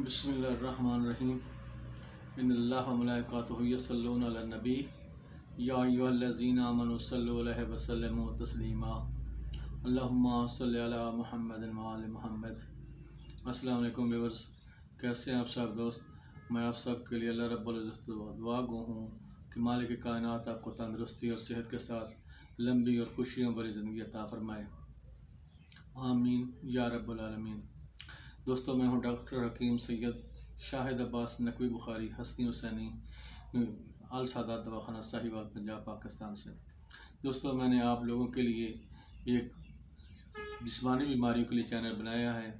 بسم اللہ الرحمن الرحیم ان اللہ و ملائکاتہ یصلون علی النبی یا ایھا الذین آمنوا صلوا علیہ وسلموا تسلیما اللہم صلی علی محمد و آل محمد۔ السلام علیکم ویورز، کیسے ہیں آپ سب دوست؟ میں آپ سب کے لیے اللہ رب العزت دعا گو ہوں کہ مالک کائنات آپ کو تندرستی اور صحت کے ساتھ لمبی اور خوشیوں بھری زندگی عطا فرمائے، آمین یا رب العالمین۔ دوستو، میں ہوں ڈاکٹر حکیم سید شاہد عباس نقوی بخاری حسنی حسینی السادات دواخانہ ساہیوال پنجاب پاکستان سے۔ دوستو، میں نے آپ لوگوں کے لیے ایک جسمانی بیماریوں کے لیے چینل بنایا ہے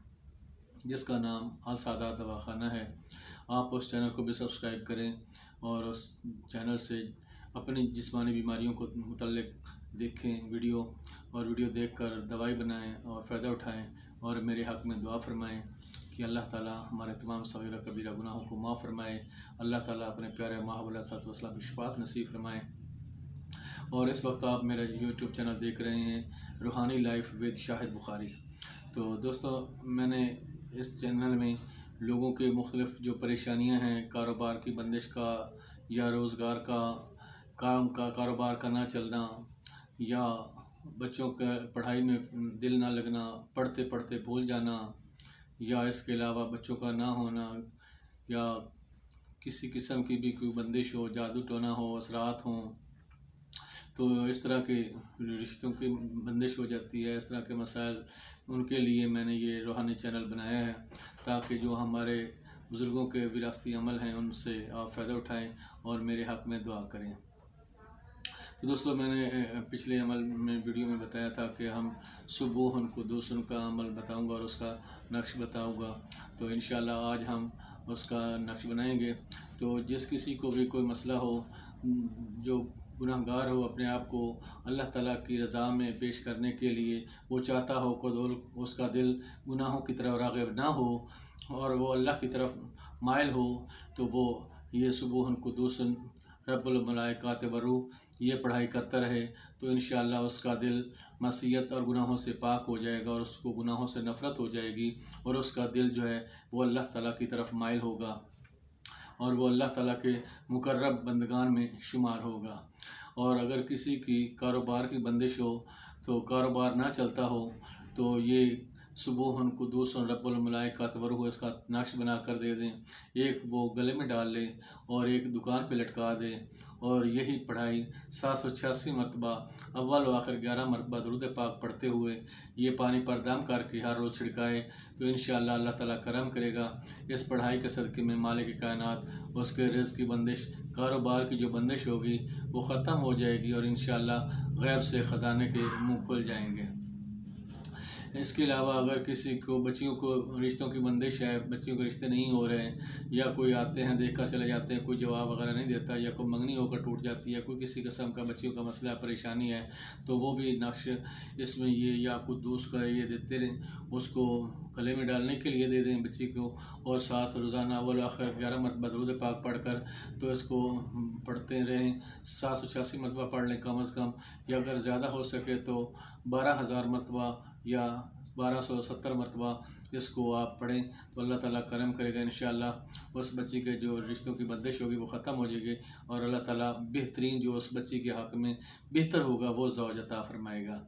جس کا نام السادات دواخانہ ہے۔ آپ اس چینل کو بھی سبسکرائب کریں اور اس چینل سے اپنی جسمانی بیماریوں کو متعلق دیکھیں ویڈیو دیکھ کر دوائی بنائیں اور فائدہ اٹھائیں، اور میرے حق میں دعا فرمائیں کہ اللہ تعالیٰ ہمارے تمام صغیرہ کبیرہ گناہوں کو معاف فرمائے، اللہ تعالیٰ اپنے پیارے محبوب علیہ الصلوۃ والسلام کی شفاعت نصیب فرمائے۔ اور اس وقت آپ میرا یوٹیوب چینل دیکھ رہے ہیں روحانی لائف ود شاہد بخاری۔ تو دوستو، میں نے اس چینل میں لوگوں کے مختلف جو پریشانیاں ہیں، کاروبار کی بندش کا یا روزگار کا، کاروبار کا نہ چلنا، یا بچوں کا پڑھائی میں دل نہ لگنا، پڑھتے پڑھتے بھول جانا، یا اس کے علاوہ بچوں کا نہ ہونا، یا کسی قسم کی بھی کوئی بندش ہو، جادو ٹونا ہو، اثرات ہوں، تو اس طرح کے رشتوں کی بندش ہو جاتی ہے، اس طرح کے مسائل، ان کے لیے میں نے یہ روحانی چینل بنایا ہے تاکہ جو ہمارے بزرگوں کے وراثتی عمل ہیں ان سے آپ فائدہ اٹھائیں اور میرے حق میں دعا کریں۔ تو دوستو، میں نے پچھلے عمل میں ویڈیو میں بتایا تھا کہ ہم سبوحن قدوسن کا عمل بتاؤں گا اور اس کا نقش بتاؤں گا، تو انشاءاللہ آج ہم اس کا نقش بنائیں گے۔ تو جس کسی کو بھی کوئی مسئلہ ہو، جو گناہ گار ہو، اپنے آپ کو اللہ تعالیٰ کی رضا میں پیش کرنے کے لیے وہ چاہتا ہو کہ اس کا دل گناہوں کی طرف راغب نہ ہو اور وہ اللہ کی طرف مائل ہو، تو وہ یہ سبوحن قدوسن رب الملائکات والروح یہ پڑھائی کرتا رہے، تو انشاءاللہ اس کا دل معصیت اور گناہوں سے پاک ہو جائے گا اور اس کو گناہوں سے نفرت ہو جائے گی، اور اس کا دل جو ہے وہ اللہ تعالیٰ کی طرف مائل ہوگا اور وہ اللہ تعالیٰ کے مقرب بندگان میں شمار ہوگا۔ اور اگر کسی کی کاروبار کی بندش ہو، تو کاروبار نہ چلتا ہو، تو یہ سبوحن قدوسن رب الملائکات والروح اس کا نقش بنا کر دے دیں، ایک وہ گلے میں ڈال لے اور ایک دکان پہ لٹکا دے، اور یہی پڑھائی 786 مرتبہ اول و آخر 11 مرتبہ درود پاک پڑھتے ہوئے یہ پانی پر دم کر کے ہر روز چھڑکائے، تو انشاءاللہ اللہ تعالیٰ کرم کرے گا۔ اس پڑھائی کے صدقے میں مالک کائنات اس کے رزق کی بندش، کاروبار کی جو بندش ہوگی وہ ختم ہو جائے گی، اور انشاءاللہ غیب سے خزانے کے منہ کھل جائیں گے۔ اس کے علاوہ اگر کسی کو بچیوں کو رشتوں کی بندش ہے، بچیوں کے رشتے نہیں ہو رہے ہیں، یا کوئی آتے ہیں دیکھ کر چلے جاتے ہیں، کوئی جواب وغیرہ نہیں دیتا، یا کوئی منگنی ہو کر ٹوٹ جاتی ہے، کوئی کسی قسم کا بچیوں کا مسئلہ پریشانی ہے، تو وہ بھی نقش اس میں یہ یا قدوس کا یہ دیتے رہیں، اس کو گلے میں ڈالنے کے لیے دے دیں بچی کو، اور ساتھ روزانہ اول و آخر 11 مرتبہ درود پاک پڑھ کر تو اس کو پڑھتے رہیں، 786 مرتبہ پڑھ لیں کم از کم، یا اگر زیادہ ہو سکے تو 12,000 مرتبہ یا 1270 مرتبہ اس کو آپ پڑھیں، تو اللہ تعالیٰ کرم کرے گا، انشاءاللہ اس بچی کے جو رشتوں کی بندش ہوگی وہ ختم ہو جائے گی، اور اللہ تعالیٰ بہترین جو اس بچی کے حق میں بہتر ہوگا وہ زوج عطا فرمائے گا۔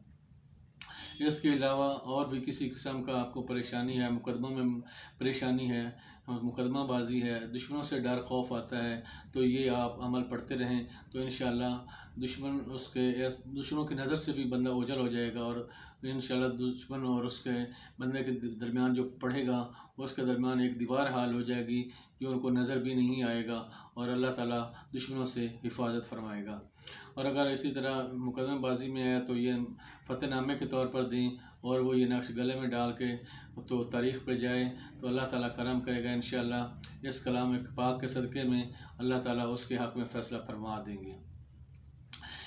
اس کے علاوہ اور بھی کسی قسم کا آپ کو پریشانی ہے، مقدموں میں پریشانی ہے، مقدمہ بازی ہے، دشمنوں سے ڈر خوف آتا ہے، تو یہ آپ عمل پڑھتے رہیں، تو انشاءاللہ دشمنوں کی نظر سے بھی بندہ اوجھل ہو جائے گا، اور انشاءاللہ دشمن اور اس کے بندے کے درمیان جو پڑھے گا اس کے درمیان ایک دیوار حال ہو جائے گی جو ان کو نظر بھی نہیں آئے گا، اور اللہ تعالیٰ دشمنوں سے حفاظت فرمائے گا۔ اور اگر اسی طرح مقدمہ بازی میں ہے تو یہ فتح نامے کے طور پر دیں، اور وہ یہ نقش گلے میں ڈال کے تو تاریخ پہ جائے، تو اللہ تعالیٰ کرم کرے گا، انشاءاللہ اس کلام پاک کے صدقے میں اللہ تعالیٰ اس کے حق میں فیصلہ فرما دیں گے۔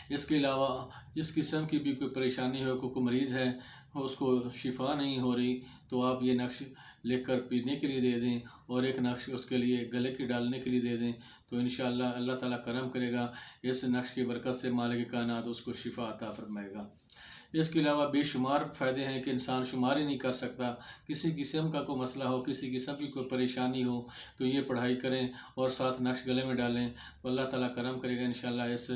اس کے علاوہ جس قسم کی بھی کوئی پریشانی ہو، کوئی مریض ہے اس کو شفا نہیں ہو رہی، تو آپ یہ نقش لکھ کر پینے کے لیے دے دیں، اور ایک نقش اس کے لیے گلے کی ڈالنے کے لیے دے دیں، تو انشاءاللہ اللہ تعالیٰ کرم کرے گا، اس نقش کی برکت سے مالک کائنات اس کو شفا عطا فرمائے گا۔ اس کے علاوہ بے شمار فائدے ہیں کہ انسان شمار ہی نہیں کر سکتا۔ کسی قسم کا کوئی مسئلہ ہو، کسی قسم کی کوئی پریشانی ہو تو یہ پڑھائی کریں اور ساتھ نقش گلے میں ڈالیں تو اللہ تعالیٰ کرم کرے گا انشاءاللہ۔ اس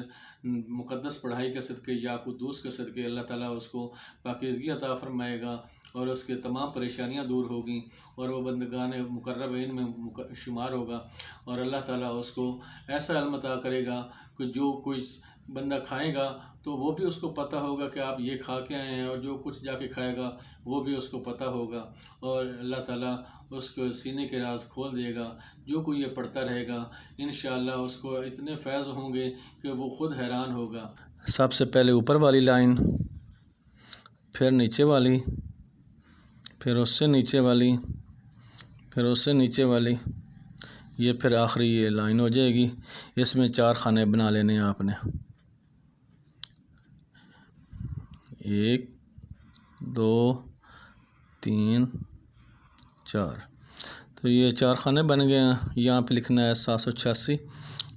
مقدس پڑھائی کے صدقے یا قدوس کے صدقے اللہ تعالیٰ اس کو پاکیزگی عطا فرمائے گا اور اس کے تمام پریشانیاں دور ہوگی اور وہ بندگان مقربین میں شمار ہوگا، اور اللہ تعالیٰ اس کو ایسا علم عطا کرے گا کہ جو کچھ بندہ کھائے گا تو وہ بھی اس کو پتہ ہوگا کہ آپ یہ کھا کے آئے ہیں، اور جو کچھ جا کے کھائے گا وہ بھی اس کو پتہ ہوگا، اور اللہ تعالیٰ اس کو سینے کے راز کھول دے گا۔ جو کوئی یہ پڑھتا رہے گا انشاءاللہ اس کو اتنے فیض ہوں گے کہ وہ خود حیران ہوگا۔ سب سے پہلے اوپر والی لائن، پھر نیچے والی، پھر اس سے نیچے والی، پھر اس سے نیچے والی، یہ پھر آخری یہ لائن ہو جائے گی۔ اس میں 4 خانے بنا لینے ہیں آپ نے، 1 2 3 4، تو یہ 4 خانے بن گئے ہیں۔ یہاں پہ لکھنا ہے 786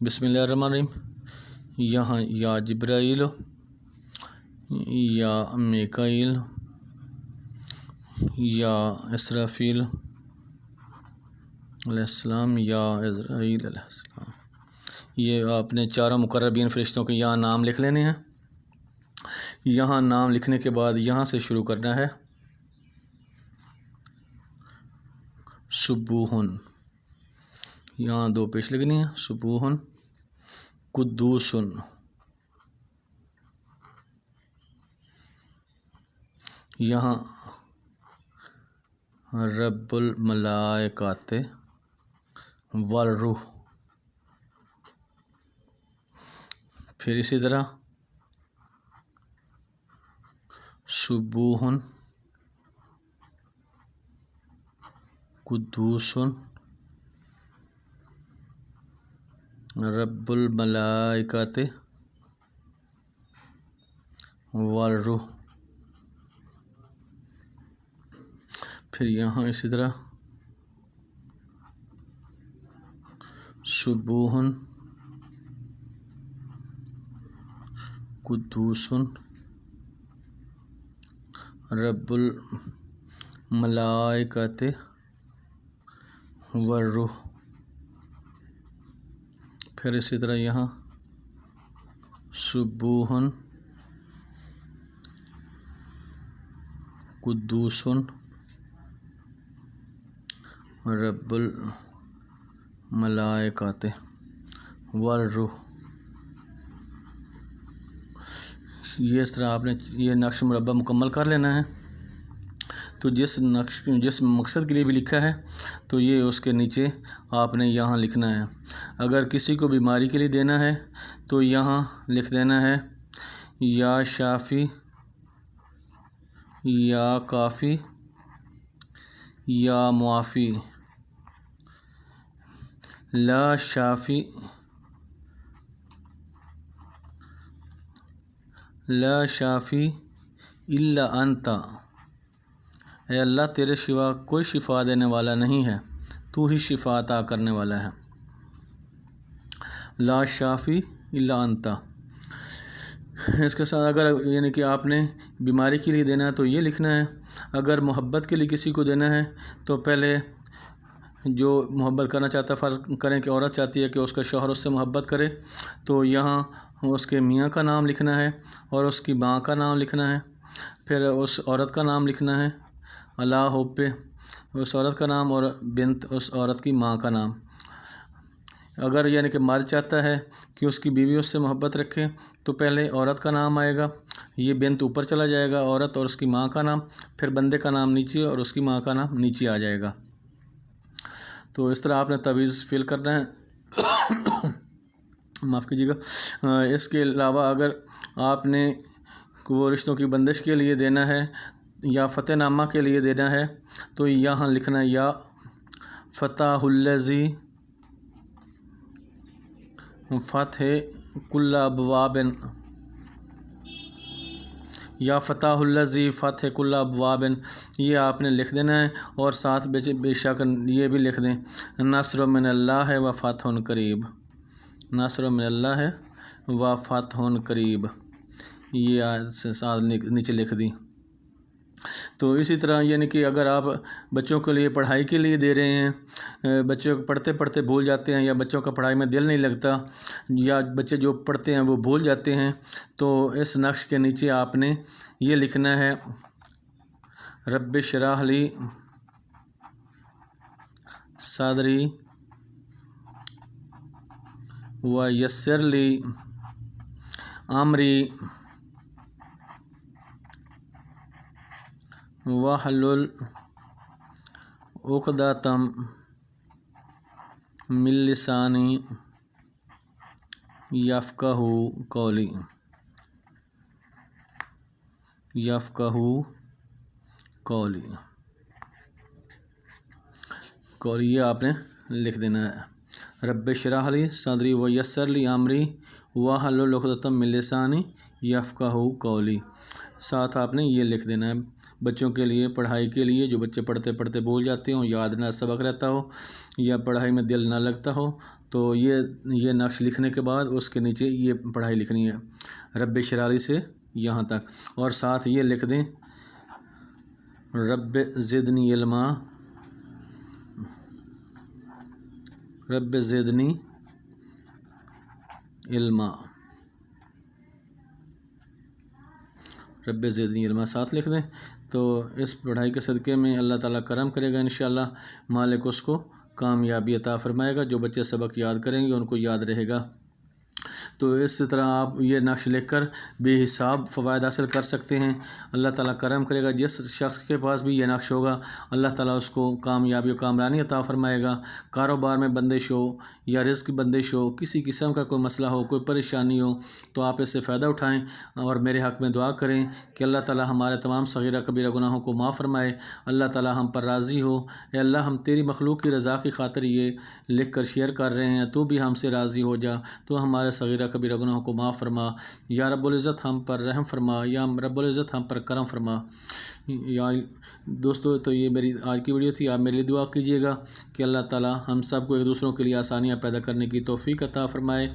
بسم اللہ الرحمن الرحیم، یہاں یا جبرائیل یا میکائیل یا اسرافیل علیہ السلام یا عزرائیل علیہ السلام، یہ آپ نے چاروں مقربین فرشتوں کے یہاں نام لکھ لینے ہیں۔ یہاں نام لکھنے کے بعد یہاں سے شروع کرنا ہے، سبوحن، یہاں 2 پیش لگنی ہیں، سبوحن قدوسن، یہاں رب الملائکات والروح، پھر اسی طرح سبوحن قدوسن رب الملائکات والروح، پھر یہاں اسی طرح سبوحن قدوسن رب الملائکات والروح، پھر اسی طرح یہاں سبوحن قدوسن رب الملائکات والروح۔ یہ اس طرح آپ نے یہ نقش مربع مکمل کر لینا ہے۔ تو جس مقصد کے لیے بھی لکھا ہے تو یہ اس کے نیچے آپ نے یہاں لکھنا ہے۔ اگر کسی کو بیماری کے لیے دینا ہے تو یہاں لکھ دینا ہے یا شافی یا کافی یا معافی، لا شافی لا شافی الا انت، اے اللہ تیرے سوا کوئی شفا دینے والا نہیں ہے، تو ہی شفا عطا کرنے والا ہے۔ لا شافی الا انت، اس کے ساتھ اگر یعنی کہ آپ نے بیماری کے لیے دینا ہے تو یہ لکھنا ہے۔ اگر محبت کے لیے کسی کو دینا ہے تو پہلے جو محبت کرنا چاہتا ہے، فرض کریں کہ عورت چاہتی ہے کہ اس کا شوہر اس سے محبت کرے، تو یہاں اس کے میاں کا نام لکھنا ہے اور اس کی ماں کا نام لکھنا ہے، پھر اس عورت کا نام لکھنا ہے اللہ حب، اس عورت کا نام، اور بنت اس عورت کی ماں کا نام۔ اگر یعنی کہ مرد چاہتا ہے کہ اس کی بیوی اس سے محبت رکھے تو پہلے عورت کا نام آئے گا، یہ بنت اوپر چلا جائے گا، عورت اور اس کی ماں کا نام، پھر بندے کا نام نیچے اور اس کی ماں کا نام نیچے آ جائے گا۔ تو اس طرح آپ نے تعویذ فل کرنا ہے، معاف کیجیے گا۔ اس کے علاوہ اگر آپ نے وہ رشتوں کی بندش کے لیے دینا ہے یا فتح نامہ کے لیے دینا ہے تو یہاں لکھنا ہے یا فتح الذی فتح کل ابواب، یا فتح الذی فتح کل ابواب، یہ آپ نے لکھ دینا ہے، اور ساتھ بے شک یہ بھی لکھ دیں نصر من اللہ و فتح قریب، نصر من اللہ و فتح قریب، یہ آیت سے ساتھ نیچے لکھ دی۔ تو اسی طرح یعنی کہ اگر آپ بچوں کے لیے پڑھائی کے لیے دے رہے ہیں، بچے پڑھتے پڑھتے بھول جاتے ہیں یا بچوں کا پڑھائی میں دل نہیں لگتا یا بچے جو پڑھتے ہیں وہ بھول جاتے ہیں، تو اس نقش کے نیچے آپ نے یہ لکھنا ہے رب اشرح لی صدری ویسر لی امری واحلل عقدۃ من لسانی یفقہوا قولی یہ آپ نے لکھ دینا ہے رب اشرح لی صدری ویسر لی امری واحلل عقدۃ من لسانی یفقہوا قولی، ساتھ آپ نے یہ لکھ دینا ہے بچوں کے لیے پڑھائی کے لیے، جو بچے پڑھتے پڑھتے بھول جاتے ہوں، یاد نہ سبق رہتا ہو یا پڑھائی میں دل نہ لگتا ہو، تو یہ نقش لکھنے کے بعد اس کے نیچے یہ پڑھائی لکھنی ہے رب اشرح لی سے یہاں تک، اور ساتھ یہ لکھ دیں رب زدنی علما، رب زدنی علما، رب زدنی علما ساتھ لکھ دیں۔ تو اس پڑھائی کے صدقے میں اللہ تعالیٰ کرم کرے گا انشاءاللہ، مالک اس کو کامیابی عطا فرمائے گا، جو بچے سبق یاد کریں گے ان کو یاد رہے گا۔ تو اس طرح آپ یہ نقش لکھ کر بے حساب فوائد حاصل کر سکتے ہیں۔ اللہ تعالیٰ کرم کرے گا، جس شخص کے پاس بھی یہ نقش ہوگا اللہ تعالیٰ اس کو کامیابی و کامرانی عطا فرمائے گا۔ کاروبار میں بندش ہو یا رزق کی بندش ہو، کسی قسم کا کوئی مسئلہ ہو، کوئی پریشانی ہو، تو آپ اس سے فائدہ اٹھائیں اور میرے حق میں دعا کریں کہ اللہ تعالیٰ ہمارے تمام صغیرہ کبیرہ گناہوں کو معاف فرمائے، اللہ تعالیٰ ہم پر راضی ہو۔ اے اللہ، ہم تیری مخلوق کی رضا کی خاطر یہ لکھ کر شیئر کر رہے ہیں، تو بھی ہم سے راضی ہو جا، تو ہمارے صغیرہ کبیرہ گناہوں کو معاف فرما، یا رب العزت ہم پر رحم فرما، یا رب العزت ہم پر کرم فرما۔ یا دوستو، تو یہ میری آج کی ویڈیو تھی، آپ میرے لیے دعا کیجیے گا کہ اللہ تعالیٰ ہم سب کو ایک دوسروں کے لیے آسانیاں پیدا کرنے کی توفیق عطا فرمائے،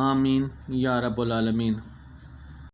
آمین یا رب العالمین۔